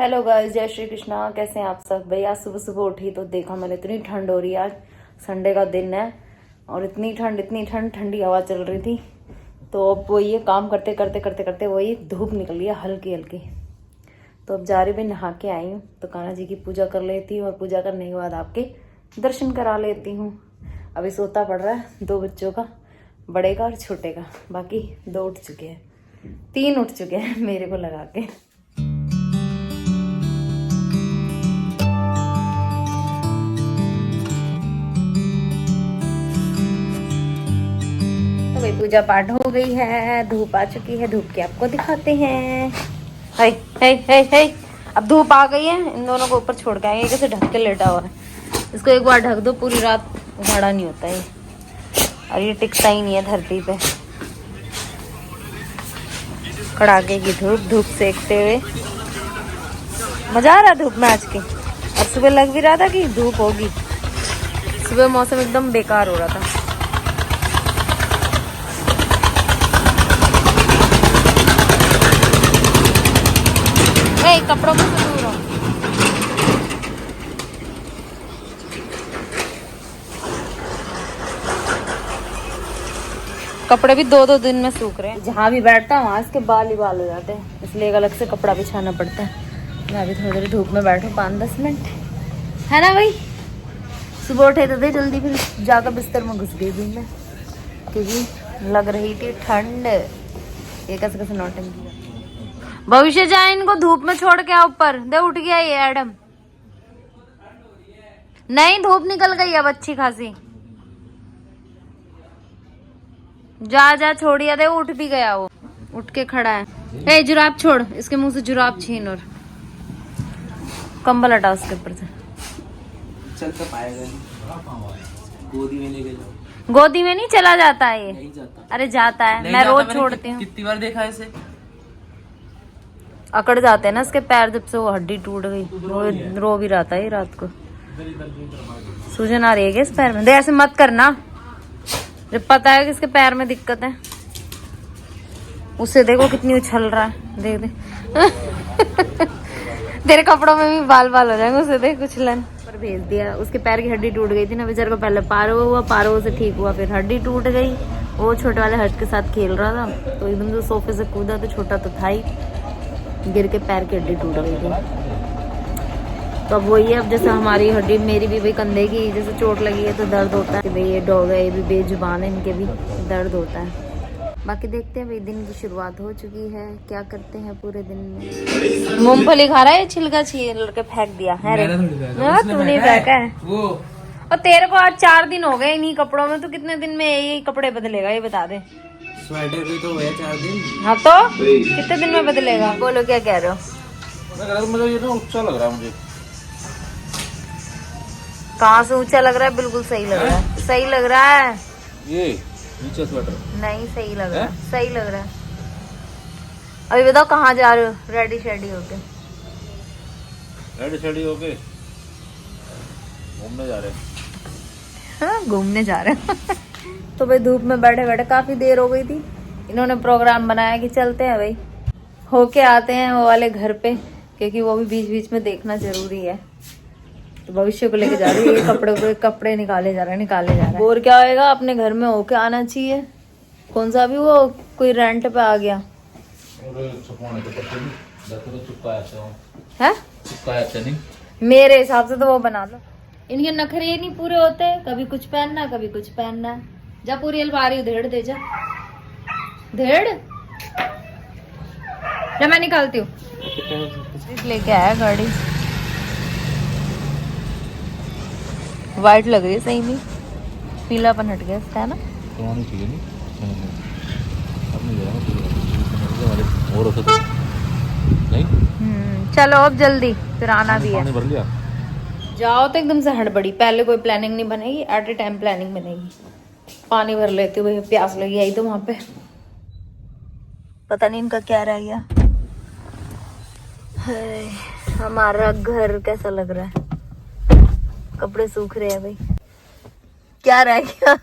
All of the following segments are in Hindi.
हेलो गाइस, जय श्री कृष्णा। कैसे हैं आप सब? भाई आज सुबह सुबह उठी तो देखा मैंने, इतनी ठंड हो रही है। आज संडे का दिन है और इतनी ठंड, ठंडी हवा चल रही थी। तो अब वो ये काम करते करते करते करते वही धूप निकल गई हल्की हल्की। तो अब जा रही भी नहा के आई हूँ तो कान्हा जी की पूजा कर लेती हूँ और पूजा करने के बाद आपके दर्शन करा लेती हूँ। अभी सोता पड़ रहा है 2 बच्चों का, बड़े का और छोटे का। बाकी 2 उठ चुके हैं, 3 उठ चुके हैं मेरे को लगा के। भाई पूजा पाठ हो गई है, धूप आ चुकी है। धूप के आपको दिखाते हैं। हे हे हे हे, अब धूप आ गई है। इन दोनों को ऊपर छोड़ के आएंगे। कैसे ढक के लेटा हुआ है, इसको एक बार ढक दो पूरी रात उघाड़ा नहीं होता है और ये टिकता ही नहीं है धरती पे। कड़ाके की धूप, धूप सेकते हुए मजा आ रहा धूप में आज की। और सुबह लग भी रहा था कि धूप होगी। सुबह मौसम एकदम बेकार हो रहा था। कपड़ों में से दूर हो। कपड़े भी 2-2 दिन में सूख रहे हैं। जहाँ भी बैठता हूँ वहाँ इसके बाल ही बाल हो जाते हैं, इसलिए एक अलग से कपड़ा बिछाना पड़ता है। मैं अभी थोड़ी देर धूप में बैठूँ 5-10 मिनट, है ना भाई। सुबह उठे तो थे जल्दी, फिर जाकर बिस्तर में घुस गई भी मैं, क्योंकि लग रही थी ठंड। ये कैसे कैसे नौटंकी। भविष्य जाए इनको धूप में छोड़ के ऊपर दे। उठ गया ये एडम। नहीं, धूप निकल गई अब अच्छी खासी। जा जा छोड़िया दे। उठ भी गया वो, उठ के खड़ा है। ए जुराब छोड़, इसके मुंह से जुराब छीन और कंबल हटा उसके ऊपर से। चल तो पाएगा नहीं। गोदी में लेके जाओ। गोदी में नहीं चला जाता है ये। नहीं जाता। अरे जाता है, मैं रोज छोड़ती हूँ। कितनी बार देखा इसे। अकड़ जाते हैं ना इसके पैर, जब से वो हड्डी टूट गई। रो भी रहा था ये रात को। सूजन आ रही है क्या इस पैर में? दे ऐसे मत करना, जब पता है कि इसके पैर में दिक्कत है। उसे देखो कितनी उछल रहा है, देख दे। तेरे कपड़ों में भी बाल बाल हो जाएंगे। उसे देख उछलन पर भेज दिया। उसके पैर की हड्डी टूट गई थी ना बेचारे को। पहले पारो हुआ, पारो से ठीक हुआ, फिर हड्डी टूट गई। वो छोटे वाले हर्ष के साथ खेल रहा था तो एकदम से सोफे से कूदा, तो छोटा तो था ही, गिर के पैर की हड्डी टूट गई थी। तो अब वही है, अब जैसे हमारी हड्डी, मेरी भी भाई कंधे की जैसे चोट लगी है तो दर्द होता है। भाई ये डॉग है, ये भी बेजुबान है, इनके भी दर्द होता है। बाकी देखते हैं भाई, दिन की शुरुआत हो चुकी है। क्या करते हैं पूरे दिन में। मूंगफली खा रहा है, छिलका छील के फेंक दिया है। तू नहीं फेंका है वो। और तेरे को आज 4 दिन हो गए इन्हीं कपड़ों में। तो कितने दिन में यही कपड़े बदलेगा ये बता दे। स्वेटर भी तो हुआ 4 दिन। हाँ तो कितने दिन में बदलेगा? बोलो क्या कह रहे हो? मैं कह रहा हूं, मुझे ये तो ऊंचा लग रहा है। मुझे कहाँ से ऊंचा लग रहा है? बिल्कुल सही लग रहा है, सही लग रहा है। ये नीचे स्वेटर नहीं सही लग रहा है, सही लग रहा है। अभी बताओ कहाँ जा रहे हो? रेडी शेडी होके? रेडी शेडी होके घूमने जा रहे हैं। हाँ, घूमने जा रहे हैं। तो भाई धूप में बैठे बैठे काफी देर हो गई थी। इन्होंने प्रोग्राम बनाया कि चलते हैं भाई, होके आते हैं वो वाले घर पे, क्योंकि वो भी बीच बीच में देखना जरूरी है। तो भविष्य को लेके जा रही है। कपड़े निकाले जा रहे हैं। और क्या होएगा, अपने घर में होके आना चाहिए। कौन सा भी वो कोई रेंट पे आ गया है। मेरे हिसाब से तो वो बना लो। इनके नखरे नहीं पूरे होते, कभी कुछ पहनना कभी कुछ पहनना। जा पूरी अलमारी उधेड़ दे, जा धेड़। जा मैं निकालती हूँ। लेके आया गाड़ी, वाइट लग रही है सही में। पीलापन हट गया इसका, है ना? चलो अब जल्दी, फिर आना भी है। भर लिया। जाओ तो एकदम से हड़बड़ी, पहले कोई प्लानिंग नहीं बनेगी, एट ए टाइम प्लानिंग बनेगी। पानी भर लेती हूँ भाई, प्यास लगी आई तो वहां पे। पता नहीं इनका क्या रह गया। हमारा घर कैसा लग रहा है? कपड़े सूख रहे हैं भाई। क्या रह गया?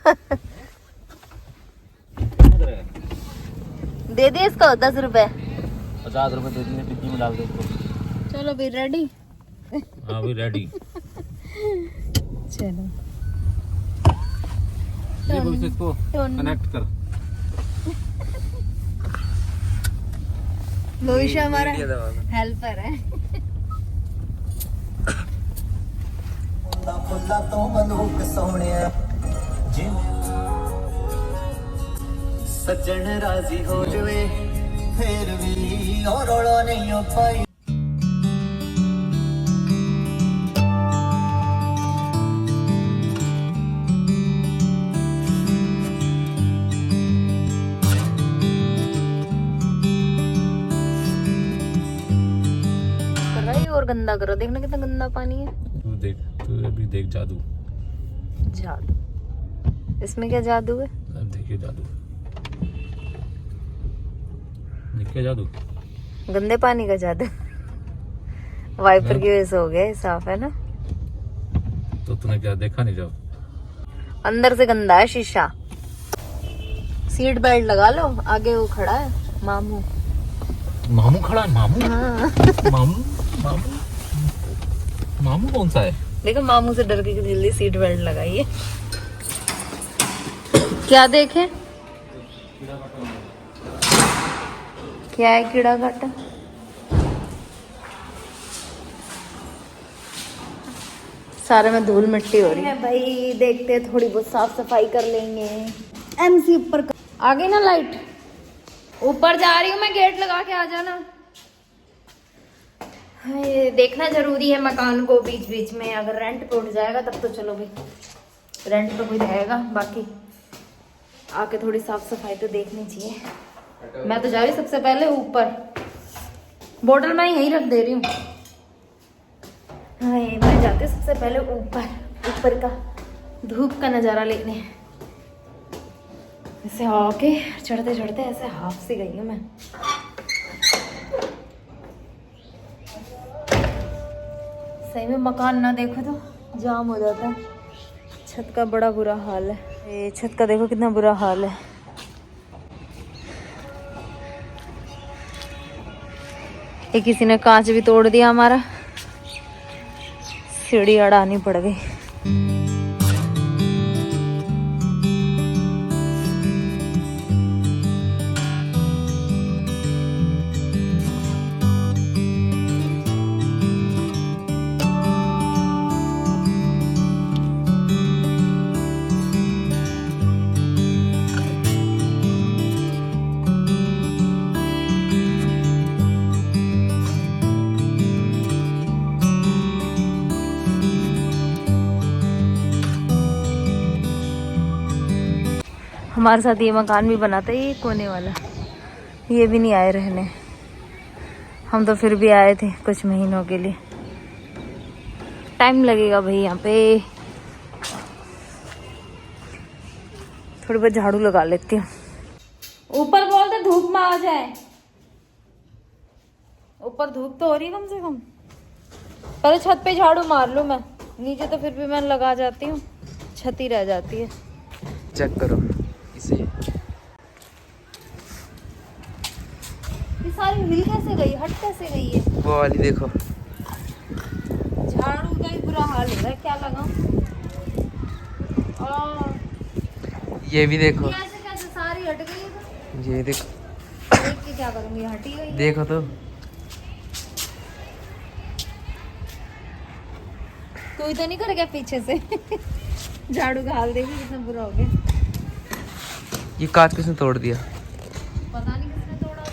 दे दे इसको 10 रुपए। 50 रुपए दे दिए, टिक्की में डाल दो उसको। चलो भी रेडी। हाँ भी रेडी। चलो देखो इसको कनेक्ट कर। लोहिशा हमारा हेल्पर है। फुल्ला तो बंदूक सोहणिया सज्जन राजी हो जाए फिर भी और रोड़ा नहीं हो पाई। और गंदा करो, देखना कितना गंदा पानी है। तू अभी देख जादू। जादू? इसमें क्या जादू है? अब देखिए जादू। देखिए जादू। गंदे पानी का जादू। वाइपर की वजह से हो गया, साफ है ना। तो तूने क्या देखा नहीं जब? अंदर से गंदा है शीशा। सीट बेल्ट लगा लो, आगे वो खड़ा है मामू। मामू खड़ा है? मामू? हाँ। मामू मामू मामू कौन सा है? देखो मामू से डर के जल्दी सीट बेल्ट लगाइए। क्या देखे? क्या है कीड़ा काटा? सारे में धूल मिट्टी हो रही है भाई। देखते हैं, थोड़ी बहुत साफ सफाई कर लेंगे। एमसी ऊपर आ गई ना लाइट। ऊपर जा रही हूँ मैं, गेट लगा के आ जाना। ये देखना जरूरी है मकान को बीच बीच में। अगर रेंट पे उठ जाएगा तब तो चलो भाई, रेंट पे कोई रहेगा। बाकी आके थोड़ी साफ सफाई तो देखनी चाहिए। मैं तो जा रही सबसे पहले ऊपर। बोतल मैं यहीं रख दे रही हूँ। हाँ, मैं जाती हूँ सबसे पहले ऊपर का धूप का नज़ारा लेने। ऐसे आके चढ़ते चढ़ते ऐसे हाफ से गई हूँ मैं। सही में मकान ना देखो तो जाम हो जाता है। छत का बड़ा बुरा हाल है। ये छत का देखो कितना बुरा हाल है। ये किसी ने कांच भी तोड़ दिया हमारा। सीढ़ी अड़ानी पड़ गई। हमारे साथ ये मकान भी बनाता है, ये कोने वाला। ये भी नहीं आए रहने। हम तो फिर भी आए थे कुछ महीनों के लिए। टाइम लगेगा भाई यहाँ पे। थोड़ी बहुत झाड़ू लगा लेती हूँ। ऊपर बोलते धूप में आ जाए। ऊपर धूप तो हो रही है कम से कम। पहले छत पे झाड़ू मार लूँ मैं, नीचे तो फिर भी मैं लगा जाती हूँ, छत ही रह जाती है। चेक करो इसे। ये सारी हिल कैसे गई, हट कैसे गई है? वो वाली देखो। झाड़ू का ही बुरा हाल है, क्या लगाऊं? ये भी देखो। कैसे कैसे सारी हट गई है तो? ये देखो। देख के क्या करूंगी, हटी गई है। देखो तो। कोई तो नहीं कर गया पीछे से। झाड़ू का हाल देखी कितना बुरा हो गया। ये कांच किसने तोड़ दिया? पता नहीं किसने तोड़ा।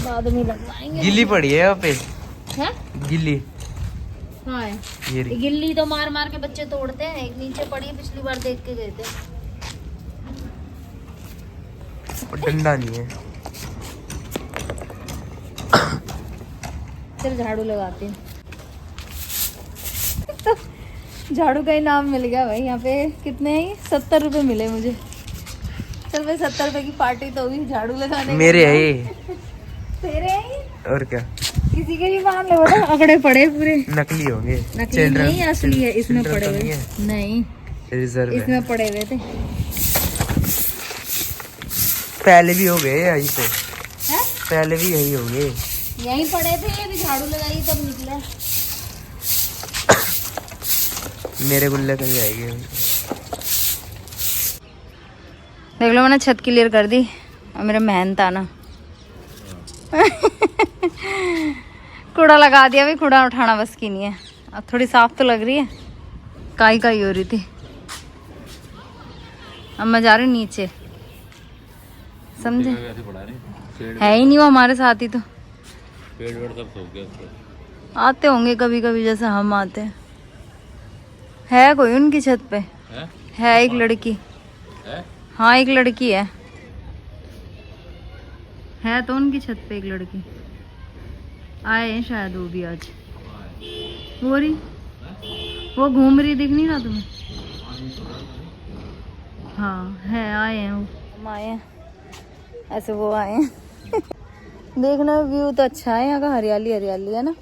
बाद में लगवाएंगे। गिल्ली पड़ी है यहाँ पे। हैं? गिल्ली। हाँ है। ये ये गिल्ली तो मार मार के बच्चे तोड़ते हैं। एक नीचे पड़ी है, पिछली बार देख के गए थे। डंडा नहीं है। चल झाड़ू लगाती हूँ। झाड़ू का ही नाम मिल गया भाई। यहाँ पे कितने ही 70 रुपए मिले मुझे। चल भाई 70 रुपए की पार्टी तो हुई झाड़ू लगाने की। मेरे है ये। तेरे हैं ये? और क्या, किसी के भी मान लो बता। अकड़े पड़े पूरे। नकली होंगे। नकली नहीं, असली है। इसमें पड़े हुए नहीं, रिजर्व है। इसमें पड़े हुए थे। पहले भी हो गए यहीं पे। हैं? पहले भी यही हो गए। यहीं पड़े थे, ये भी झाड़ू लगाई तब निकला। मेरे गुल्ले कहीं जाएगी। देख लो मैंने छत क्लियर कर दी और मेरा मेहनत आना कूड़ा लगा दिया, भी कूड़ा उठाना बस की नहीं है। अब थोड़ी साफ तो लग रही है, काई काई हो रही थी। अब मैं जा रही हूँ नीचे, समझे? है ही नहीं वो हमारे साथ ही, तो आते होंगे कभी कभी जैसे हम आते हैं। है कोई उनकी छत पे? है एक लड़की। हाँ एक लड़की है तो उनकी छत पे एक लड़की। आए हैं शायद वो भी आज। वो रही, वो घूम रही, दिख नहीं रहा तुम्हें? हाँ है, आए हैं वो। हम आए हैं ऐसे, वो आए हैं देखने में व्यू तो अच्छा है यहाँ का, हरियाली हरियाली है ना।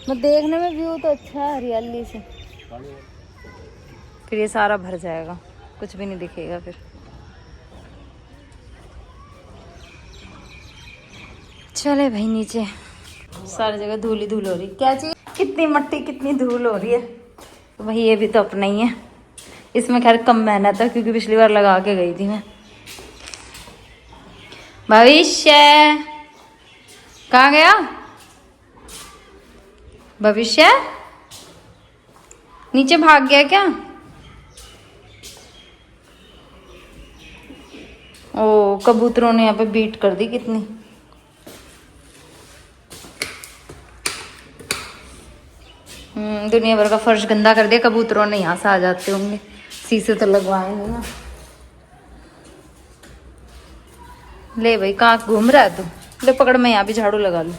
मैं देखने में व्यू तो अच्छा है हरियाली से, फिर ये सारा भर जाएगा, कुछ भी नहीं दिखेगा फिर। चले भाई नीचे, सारी जगह धूल ही धूल हो रही। क्या चाहिए, कितनी मट्टी कितनी धूल हो रही है। तो भाई ये भी तो अपना ही है, इसमें खैर कम मेहनत है क्योंकि पिछली बार लगा के गई थी मैं। भविष्य कहाँ गया? भविष्य नीचे भाग गया क्या? ओ कबूतरों ने यहाँ पे बीट कर दी कितनी। दुनिया भर का फर्श गंदा कर दिया कबूतरों ने, यहाँ से आ जाते होंगे। शीशे तो लगवाए नहीं ना। ले भाई कहाँ घूम रहा है तू? ले पकड़, मैं यहाँ भी झाड़ू लगा लूं।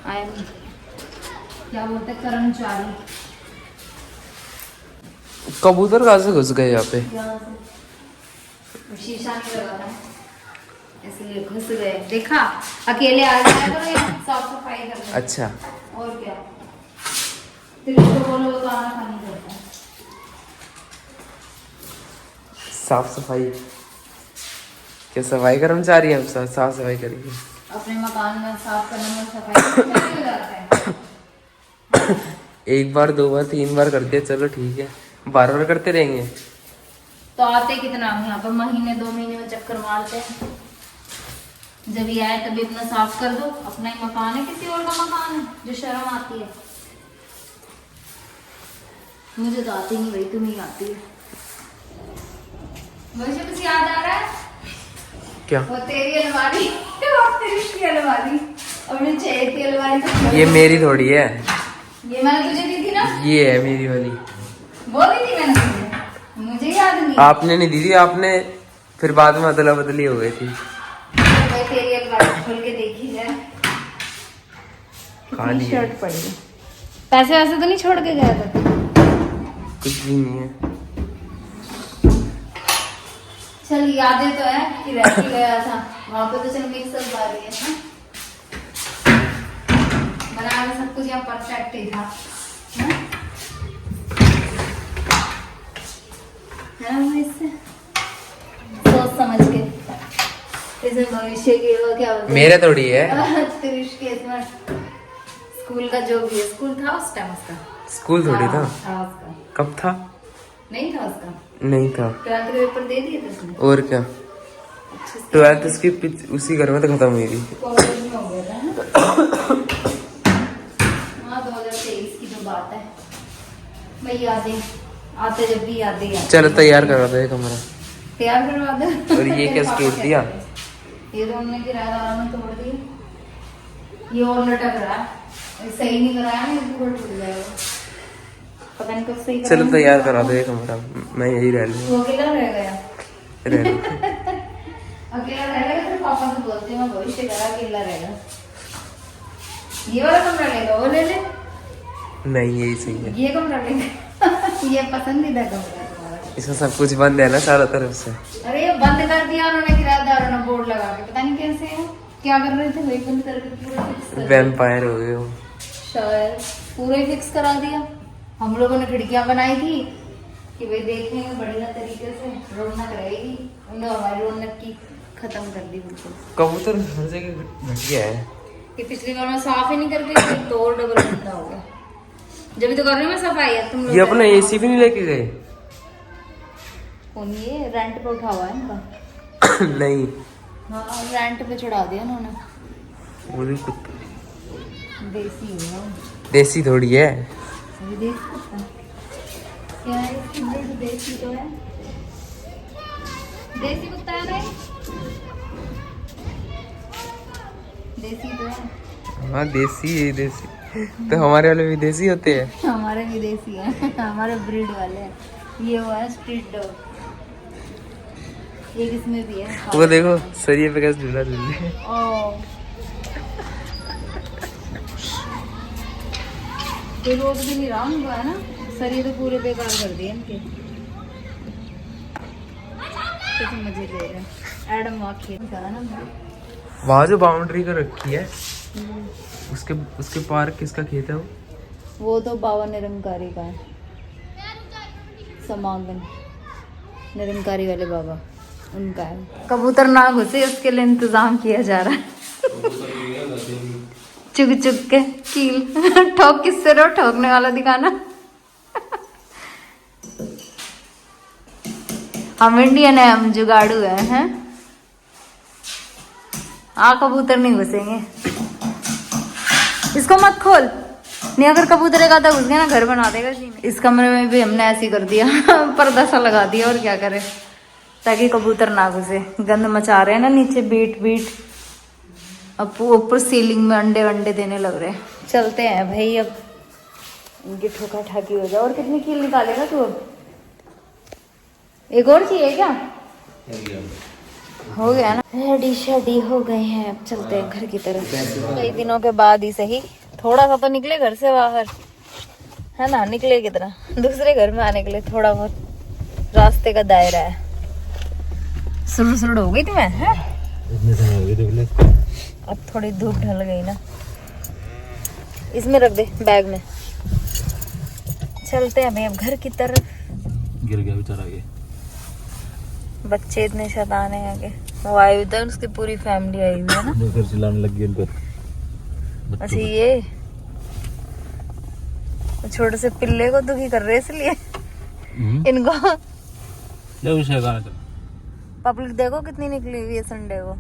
आए क्या बोलते कर्मचारी। कबूतर कहाँ से घुस गए यहाँ पे? शीशा नहीं लगा था इसलिए घुस गए। देखा अकेले आ गया तो साफ सफाई करना। अच्छा और क्या, तो बोलो तो आना खानी करता है। साफ सफाई क्या सफाई कर्मचारी हम साफ सफाई करेंगे अपने मकान में, साफ करने में सफाई हो जाता है। एक बार दो बार तीन बार करते हैं, चलो ठीक है, बार बार करते रहेंगे तो आते कितना हम यहाँ पर, महीने 2 महीने में चक्कर मारते हैं। जब ये आए तभी अपना साफ कर दो, अपना ही मकान है, किसी और का मकान है जो शर्म आती है। मुझे तो आती नहीं भाई, तुम्हें आती है। मुझे कुछ याद आ रहा है क्या? वो तेरी अलमारी वो तेरी अलमारी, अपनी चेहरे अलमारी तो ये मेरी थोड़ी है, ये मैंने तुझे दी थी ना। ये है मेरी वाली। वो दी थी मैंने तुझे, मुझे याद नहीं। आपने नहीं दी थी, आपने फिर बाद में अदला बदली हो गई थी। भाई तेरी अलमारी खोल के देखी जाए, खाली शर्ट पड़ी है। पैसे वैसे तो नहीं छोड़ के गया था? कुछ भी नहीं है। चल यादें तो है कि रह के गया था वहां पे, तो चल मिक्स आ रही है ना, बना में सब कुछ यहाँ परफेक्ट ही था है ना। इससे सोच समझ के, इसे भविष्य की वो क्या बोलते हैं, मेरे थोड़ी है। त्रिश के इसमें स्कूल का जो भी है, स्कूल था उस टाइम उसका, स्कूल थोड़ी था। उसका कब था? नहीं था उसका, नहीं था। 12th के पेपर दे दिए थे उसने। और क्या, 12th उसकी उसी घर में तो खत्म हुई थी। कॉलेज में हो गया था ना। हाँ 2023 की जो बात है भाई, यादें आते जब भी यादें आती। चलो तैयार करा दो ये कमरा, तैयार करवा दो। और ये कैसे टूट दिया? ये तो उन्होंने किराएदारों ने तोड़ दिया। ये और लटक रहा है, सही नहीं कराया ना, पूरा टूट जाएगा। पता नहीं कब सही कराया। चलो तैयार करा दो ये कमरा, मैं यही रह लूँ। वो अकेला रह गया, रह लूँ। अकेला रहेगा तो पापा से बोलती हूँ भविष्य करा, अकेला रहेगा। ये वाला कमरा लेगा, वो ले ले। नहीं यही सही है, ये कमरा लेगा। ये पसंदीदा कमरा है तुम्हारा। इसमें सब कुछ बंद है ना चारों तरफ से। अरे ये बंद कर दिया उन्होंने, किराएदारों ने बोर्ड लगा के, पता नहीं कैसे है, क्या कर रहे थे भाई, बंद करके पूरा फिक्स कर। वैम्पायर हो गए हो शायद पूरा ही फिक्स करा दिया। हम लोगों ने खिड़कियां बनाई थी कि भाई देखेंगे बढ़िया तरीके से, रौनक रहेगी, हमारी रौनक की खत्म कर दी बिल्कुल। कबूतर हर जगह घट गया है। ये पिछली बार मैं साफ ही नहीं करके गई, तो और डबल गंदा हो गया। जब भी तो कर रही हूँ मैं सफाई, है तुम लोग ये अपना एसी भी नहीं लेके गए? कौन? ये रेंट पे उठा हुआ है इनका। नहीं, हाँ रेंट पे चढ़ा दिया उन्होंने। वो भी कुत्ता देसी है वो। देसी थोड़ी है। अभी देख सकता है क्या है इसकी ब्रीड? देसी तो है, देसी कुत्ता है नहीं, देसी तो है। हाँ देसी है, देसी तो हमारे वाले भी देसी होते हैं। हमारे भी देसी है, हमारे ब्रीड वाले हैं। ये वो है स्ट्रीट डॉग, ये किसमें भी है। वो देखो सरिये पे कैसे झूला झूल रहे हैं। कोई रोक भी नहीं रहा उनको, है ना। सर ये तो पूरे बेकार कर दिए इनके। कितने मजे ले रहे हैं। एडम वहाँ खेल का है ना। वहाँ जो बाउंड्री कर रखी है उसके पार किसका खेत है वो तो बाबा निरंकारी का है, समागम निरंकारी वाले बाबा उनका है। कबूतर ना घुसे उसके लिए इंतजाम किया जा रहा है। चुग चुग के कील ठोक, किससे रो ठोकने वाला दिखाना। हम इंडियन है, हम जुगाड़ू हैं। कबूतर नहीं घुसेंगे, इसको मत खोल। नहीं अगर कबूतर एक आधा घुस गया ना घर बना देगा जी। इस कमरे में भी हमने ऐसे ही कर दिया पर्दा सा लगा दिया, और क्या करे ताकि कबूतर ना घुसे। गंद मचा रहे हैं ना नीचे, बीट बीट। अब ऊपर सीलिंग में अंडे वंडे देने लग रहे हैं। चलते हैं भाई, अब इनकी ठोका ठाकी हो जाए। और कितनी कील निकालेगा तू अब? एक और चाहिए क्या? हो गया ना, रेडी शेडी हो गए हैं। अब चलते हैं घर की तरफ। कई दिनों के बाद ही सही, थोड़ा सा तो निकले घर से बाहर, है ना। निकले कितना, दूसरे घर में आने के लिए थोड़ा बहुत रास्ते का दायरा है। सुर सुर हो गई तुम्हें, है? अब थोड़ी धूप ढल गई ना। इसमें रख दे बैग में। चलते हैं भाई अब घर की तरफ। गिर गया बेचारा ये। बच्चे इतने शैतान हैं आगे। वो आए हुए थे, उसकी पूरी फैमिली आई हुई है ना। फिर चिल्लाने लग गई उन पर। अच्छा ये छोटे से पिल्ले को दुखी कर रहे इसलिए इनको। पब्लिक देखो कितनी निकली हुई है संडे को।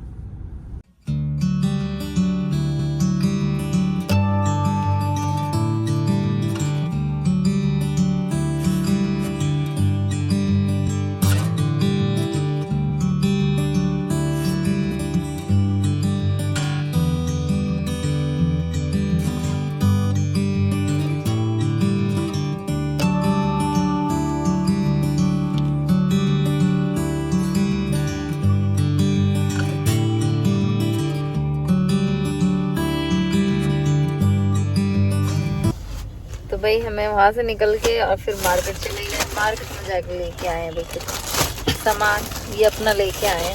तो भाई हमें वहाँ से निकल के और फिर मार्केट चले गए। मार्केट में जाके लेके आए हैं भाई कुछ सामान, ये अपना लेके आए हैं।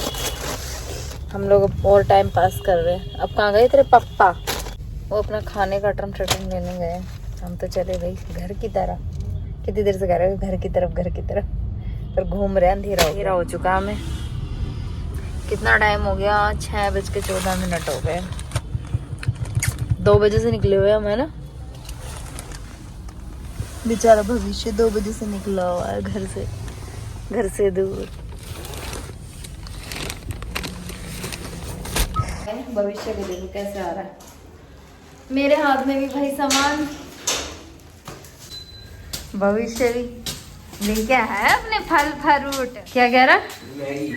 हम लोग और टाइम पास कर रहे हैं। अब कहाँ गए तेरे पापा? वो अपना खाने का टर्म लेने गए। हम तो चले भाई घर की तरफ। कितनी देर से कह रहे हैं घर की तरफ, घर की तरफ, पर घूम रहे हैं। अंधेरा हो चुका हमें। कितना टाइम हो गया? 6:14 हो गए। 2 बजे से निकले हुए हम, है ना। बेचारा भविष्य 2 बजे से निकला हुआ है घर से दूर। भविष्य को देखो कैसे आ रहा है। मेरे हाथ में भी भाई सामान। भविष्य भी लेके है अपने फल फ्रूट। क्या कह रहा? मैगी।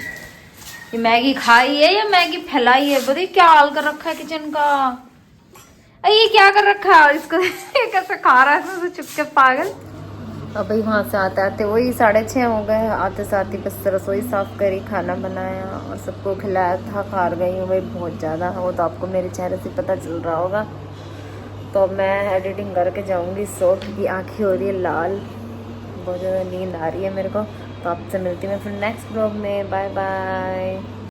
ये मैगी खाई है या मैगी फैलाई है? बताइए क्या हाल कर रखा है किचन का। ये क्या कर रखा है इसको? कैसे खा रहा है इसमें से चुप के पागल। अब भाई वहाँ से आते आते वही 6:30 हो गए। आते साथ ही बस रसोई साफ करी, खाना बनाया और सबको खिलाया था। हार गई हूँ भाई बहुत ज़्यादा, वो तो आपको मेरे चेहरे से पता चल रहा होगा। तो मैं एडिटिंग करके जाऊँगी सो, क्योंकि आँखें हो रही है लाल, बहुत ज़्यादा नींद आ रही है मेरे को। तो आपसे मिलती हूँ मैं फिर नेक्स्ट ब्लॉग में। Bye bye.